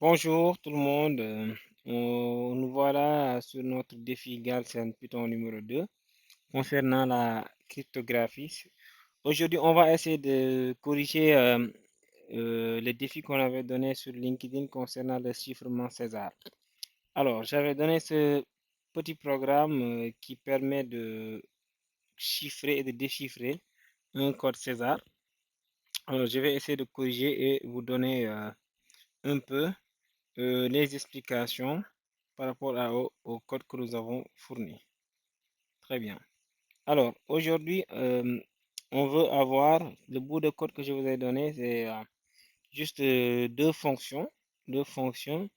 Bonjour tout le monde. Nous voilà sur notre défi Galsen Python numéro 2 concernant la cryptographie. Aujourd'hui, on va essayer de corriger le défi qu'on avait donné sur LinkedIn concernant le chiffrement César. Alors, j'avais donné ce petit programme qui permet de chiffrer et de déchiffrer un code César. Alors, je vais essayer de corriger et vous donner un peu les explications par rapport au code que nous avons fourni. Très bien. Alors, aujourd'hui, on veut avoir le bout de code que je vous ai donné, c'est juste deux fonctions. Deux fonctions.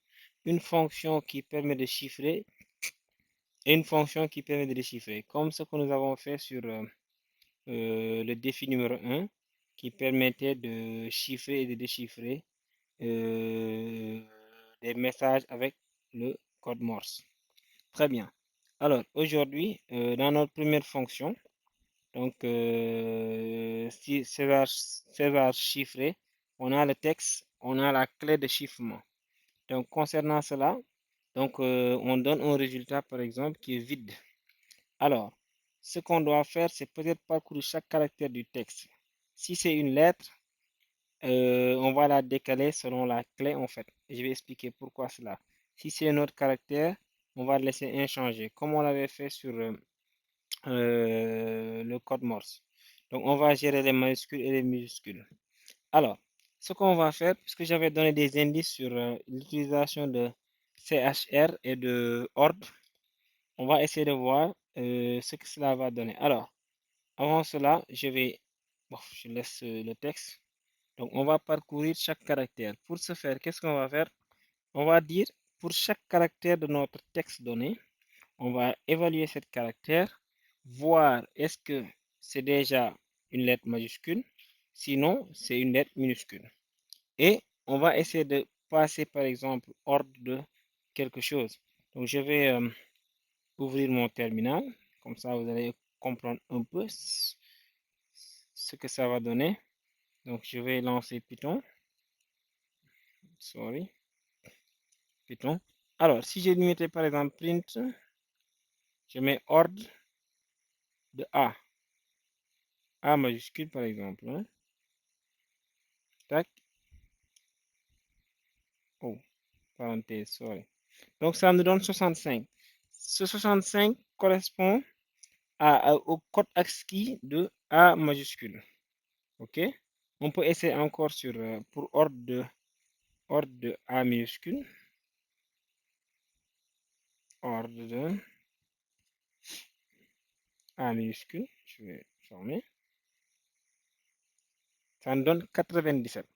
Une fonction qui permet de chiffrer et une fonction qui permet de déchiffrer. Comme ce que nous avons fait sur le défi numéro un qui permettait de chiffrer et de déchiffrer euh, des messages avec le code Morse. Très bien. Alors, aujourd'hui, dans notre première fonction, donc, si César chiffré, on a le texte, on a la clé de chiffrement. Donc, concernant cela, donc, on donne un résultat, par exemple, qui est vide. Alors, ce qu'on doit faire, c'est peut-être parcourir chaque caractère du texte. Si c'est une lettre, on va la décaler selon la clé, en fait. Je vais expliquer pourquoi cela. Si c'est un autre caractère, on va le laisser inchangé, comme on l'avait fait sur le code Morse. Donc, on va gérer les majuscules et les minuscules. Alors, ce qu'on va faire, puisque j'avais donné des indices sur l'utilisation de CHR et de ordre, on va essayer de voir ce que cela va donner. Alors, avant cela, bon, je laisse le texte. Donc, on va parcourir chaque caractère. Pour ce faire, qu'est-ce qu'on va faire? On va dire, pour chaque caractère de notre texte donné, on va évaluer ce caractère, voir est-ce que c'est déjà une lettre majuscule, sinon c'est une lettre minuscule. Et on va essayer de passer par exemple ordre de quelque chose. Donc je vais ouvrir mon terminal, comme ça vous allez comprendre un peu ce que ça va donner. Donc je vais lancer Python, sorry, Python. Alors si je mettais par exemple print, je mets ordre de A majuscule par exemple, hein. Tac, oh, parenthèse, sorry. Donc ça nous donne 65. Ce 65 correspond au code ASCII de A majuscule. OK? On peut essayer encore pour ordre de A minuscule. Ordre de A minuscule. Je vais fermer. Ça nous donne 97.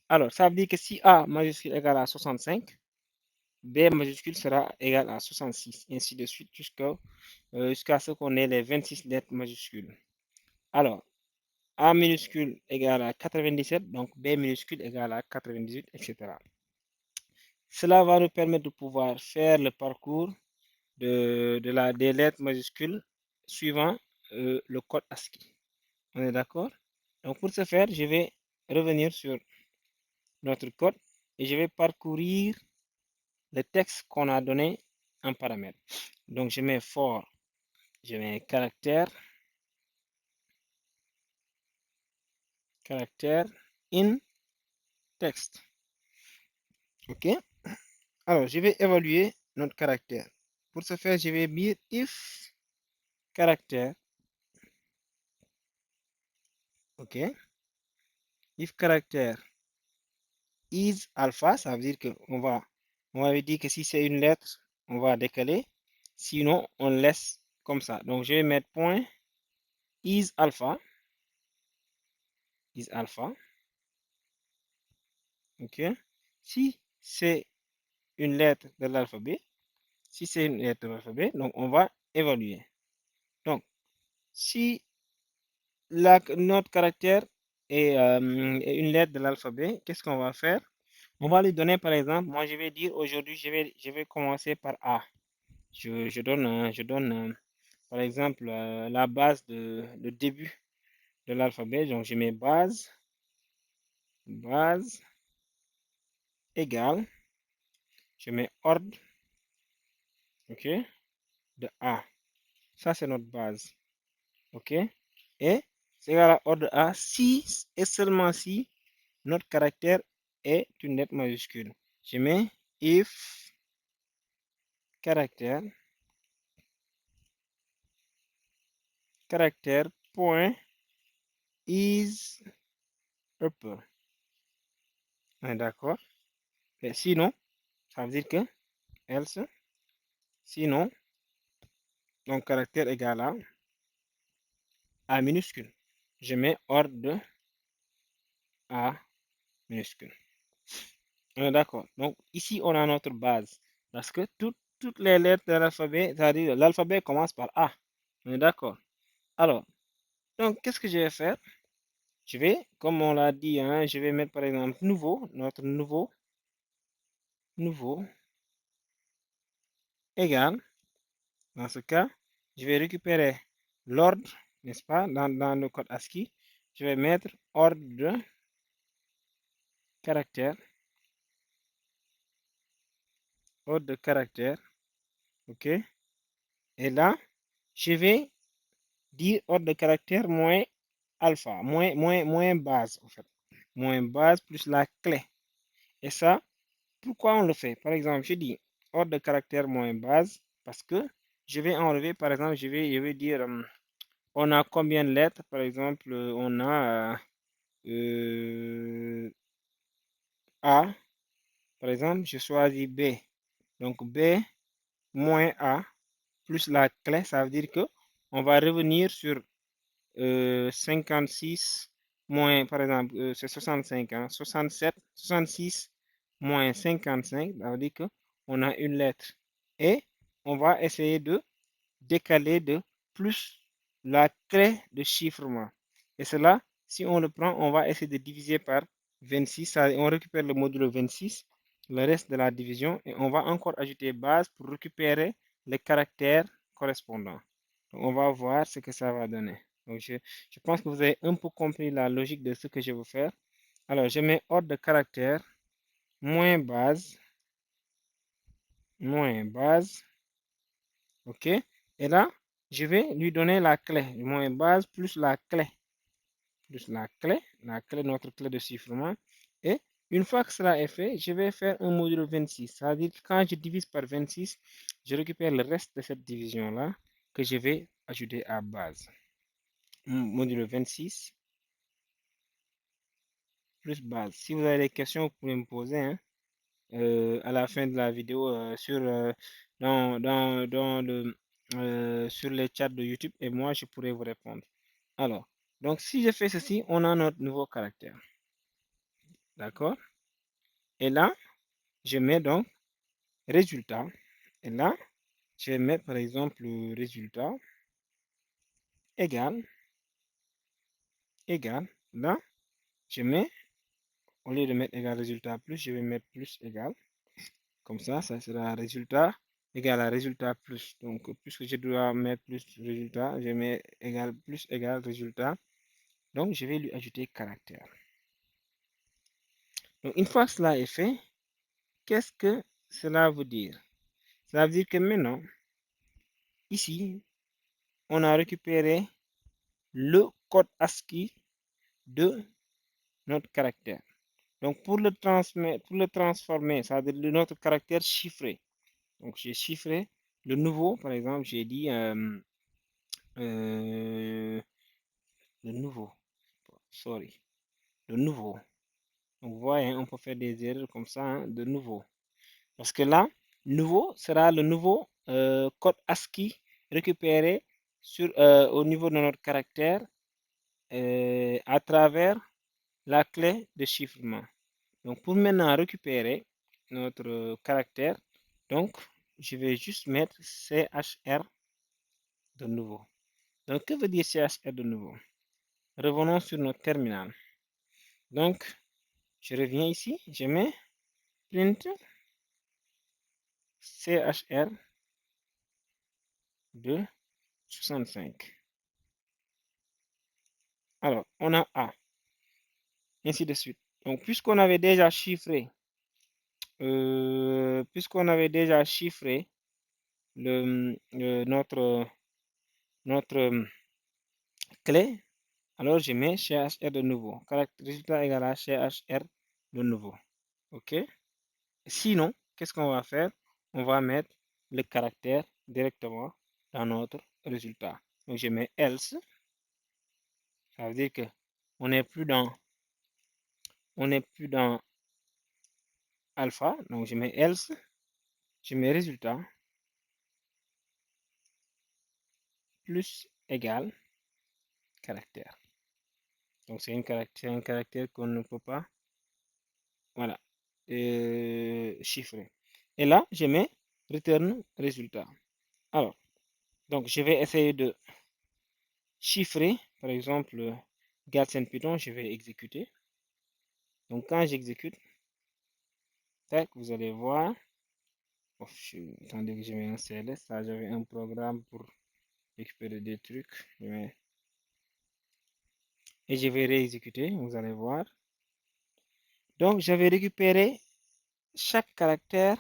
Alors, ça veut dire que si A majuscule égale à 65, B majuscule sera égal à 66, ainsi de suite jusqu'à ce qu'on ait les 26 lettres majuscules. Alors, A minuscule égale à 97, donc B minuscule égale à 98, etc. Cela va nous permettre de pouvoir faire le parcours des lettres majuscules suivant le code ASCII. On est d'accord? Donc pour ce faire, je vais revenir sur notre code et je vais parcourir le texte qu'on a donné en paramètre. Donc je mets for, je mets caractère in text. OK? Alors, je vais évaluer notre caractère. Pour ce faire, je vais dire if caractère. OK? If caractère is alpha, ça veut dire on va dire que si c'est une lettre, on va décaler. Sinon, on laisse comme ça. Donc, je vais mettre point is alpha. Is alpha. OK? Si c'est une lettre de l'alphabet, si c'est une lettre de l'alphabet, donc on va évaluer. Donc, si notre caractère est une lettre de l'alphabet, qu'est-ce qu'on va faire? On va lui donner, par exemple, moi je vais dire aujourd'hui, je vais commencer par A. Je donne par exemple, la base le début de l'alphabet. Donc, je mets base égale Je mets ordre, ok, de A. Ça, c'est notre base, ok. Et c'est égal à ordre de A si et seulement si notre caractère est une lettre majuscule. Je mets if caractère point is upper. On est d'accord? Et sinon, ça veut dire que else, sinon, donc caractère égal à A minuscule. Je mets ordre de A minuscule. On est d'accord. Donc ici, on a notre base. Parce que toutes les lettres de l'alphabet, c'est-à-dire l'alphabet commence par A. On est d'accord. Alors, donc qu'est-ce que je vais faire? Je vais, comme on l'a dit, hein, je vais mettre par exemple nouveau, notre nouveau égal. Dans ce cas, je vais récupérer l'ordre, n'est-ce pas, dans le code ASCII. Je vais mettre ordre de caractère, ordre de caractère, ok. Et là, je vais dire ordre de caractère moins alpha, moins base, en fait. Moins base plus la clé. Et ça, pourquoi on le fait? Par exemple, je dis ordre de caractère moins base parce que je vais enlever, par exemple, je vais dire, on a combien de lettres? Par exemple, on a A. Par exemple, je choisis B. Donc B moins A plus la clé, ça veut dire que on va revenir sur 56 moins, par exemple, c'est 65, hein, 67, 66 moins 55, ça veut dire que on a une lettre. Et on va essayer de décaler de plus la clé de chiffrement. Et cela, si on le prend, on va essayer de diviser par 26. On récupère le modulo 26, le reste de la division, et on va encore ajouter base pour récupérer les caractères correspondants. Donc, on va voir ce que ça va donner. Donc, je pense que vous avez un peu compris la logique de ce que je veux faire. Alors, je mets ordre de caractère, moins base, ok. Et là, je vais lui donner la clé, moins base plus la clé, notre clé de chiffrement. Et une fois que cela est fait, je vais faire un modulo 26. C'est-à-dire que quand je divise par 26, je récupère le reste de cette division-là que je vais ajouter à base. Modulo 26 plus base. Si vous avez des questions, vous pouvez me poser, hein, à la fin de la vidéo sur les chats de YouTube et moi, je pourrai vous répondre. Alors, donc si je fais ceci, on a notre nouveau caractère. D'accord? Et là, je mets donc résultat. Et là, je vais mettre par exemple le résultat égal. Là, je mets, au lieu de mettre égal résultat plus, je vais mettre plus égal. Comme ça sera résultat égal à résultat plus. Donc, puisque je dois mettre plus résultat, je mets égal plus égal résultat. Donc, je vais lui ajouter caractère. Donc, une fois que cela est fait, qu'est-ce que cela veut dire? Ça veut dire que maintenant, ici, on a récupéré le code ASCII de notre caractère. Donc, pour le transformer, ça veut dire notre caractère chiffré. Donc, j'ai chiffré le nouveau, par exemple, j'ai dit le nouveau, sorry, le nouveau. Donc, vous voyez, on peut faire des erreurs comme ça, hein, de nouveau. Parce que là, nouveau sera le nouveau code ASCII récupéré au niveau de notre caractère à travers la clé de chiffrement. Donc, pour maintenant récupérer notre caractère, donc, je vais juste mettre CHR de nouveau. Donc, que veut dire CHR de nouveau? Revenons sur notre terminal. Donc, je reviens ici, je mets print CHR de 65. Alors, on a A, ainsi de suite. Donc, puisqu'on avait déjà chiffré puisqu'on avait déjà chiffré notre clé, alors je mets CHR de nouveau. Résultat égal à CHR de nouveau. OK? Sinon, qu'est-ce qu'on va faire? On va mettre le caractère directement dans notre résultat. Donc, je mets else. Ça veut dire que on n'est plus dans alpha. Donc, je mets else. Je mets résultat plus égal caractère. Donc, c'est un caractère qu'on ne peut pas, voilà, chiffrer. Et là, je mets return résultat. Alors, donc, je vais essayer de chiffrer, par exemple, Gaussian Python, je vais exécuter. Donc, quand j'exécute, tac, vous allez voir. Oh, attendez que je mets un CLS. Ça, j'avais un programme pour récupérer des trucs. Et je vais réexécuter, vous allez voir. Donc, j'avais récupéré chaque caractère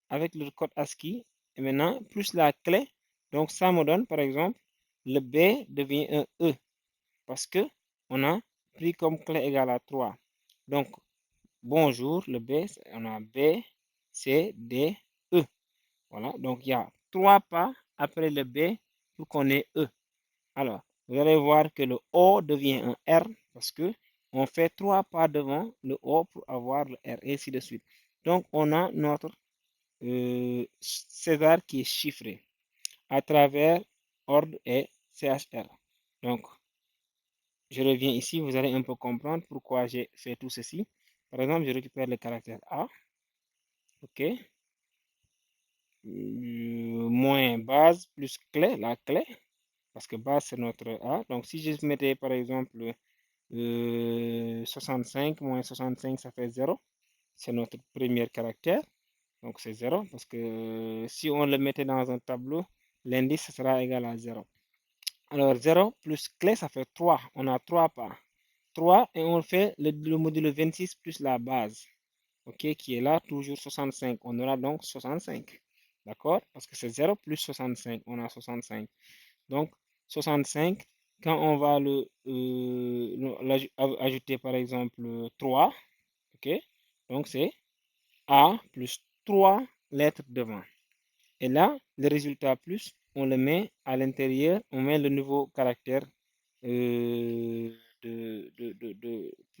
avec le code ASCII. Et maintenant, plus la clé. Donc, ça me donne, par exemple, le B devient un E. Parce que on a pris comme clé égale à 3. Donc, bonjour, le B, on a B, C, D, E. Voilà, donc il y a 3 pas après le B pour qu'on ait E. Alors, vous allez voir que le O devient un R parce que on fait 3 pas devant le O pour avoir le R et ainsi de suite. Donc, on a notre César qui est chiffré à travers ordre et CHR. Donc, je reviens ici, vous allez un peu comprendre pourquoi j'ai fait tout ceci. Par exemple, je récupère le caractère A, ok, moins base plus clé, la clé, parce que base c'est notre A. Donc, si je mettais par exemple 65 moins 65, ça fait 0. C'est notre premier caractère. Donc, c'est 0 parce que si on le mettait dans un tableau, l'indice sera égal à 0. Alors, 0 plus clé, ça fait 3. On a 3 pas. 3 et on fait le module 26 plus la base. OK, qui est là, toujours 65. On aura donc 65. D'accord? Parce que c'est 0 plus 65. On a 65. Donc, 65, quand on va ajouter par exemple 3, OK? Donc, c'est A plus 3 lettres devant. Et là, le résultat plus, on le met à l'intérieur, on met le nouveau caractère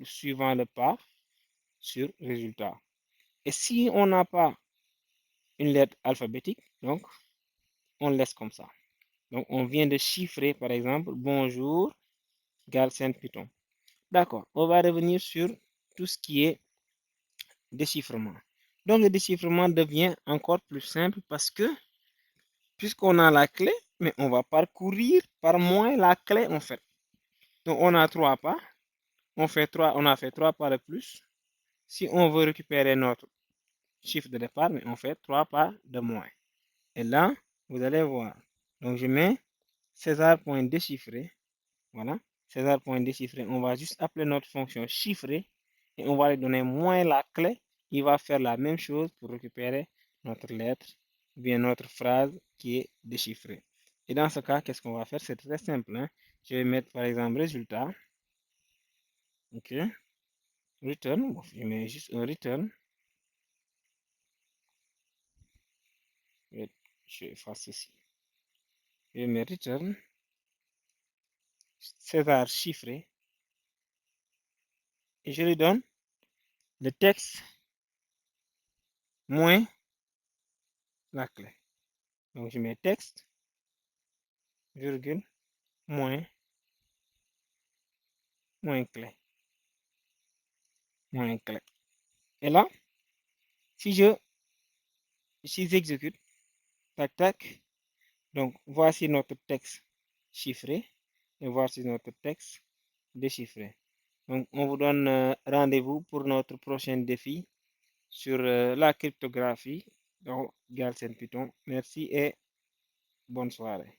suivant le pas sur résultat. Et si on n'a pas une lettre alphabétique, donc on laisse comme ça. Donc on vient de chiffrer par exemple bonjour Galsen Python. D'accord, on va revenir sur tout ce qui est déchiffrement. Donc le déchiffrement devient encore plus simple parce que puisqu'on a la clé, mais on va parcourir par moins la clé en fait. Donc on a 3 pas, on a fait 3 pas de plus. Si on veut récupérer notre chiffre de départ, mais on fait 3 pas de moins. Et là, vous allez voir. Donc, je mets César.déchiffrer. Voilà. César.déchiffrer. On va juste appeler notre fonction chiffrer et on va lui donner moins la clé. Il va faire la même chose pour récupérer notre lettre ou bien notre phrase qui est déchiffrée. Et dans ce cas, qu'est-ce qu'on va faire? C'est très simple. Hein? Je vais mettre par exemple résultat. OK. Return. Bon, je mets juste un return. Je efface ceci. Je mets return. César chiffré. Et je lui donne le texte moins la clé. Donc je mets texte, virgule, moins, moins clé, moins clé. Et là, si j'exécute, tac, tac, donc voici notre texte chiffré et voici notre texte déchiffré. Donc on vous donne rendez-vous pour notre prochain défi sur la cryptographie dans Galsen Python. Merci et bonne soirée.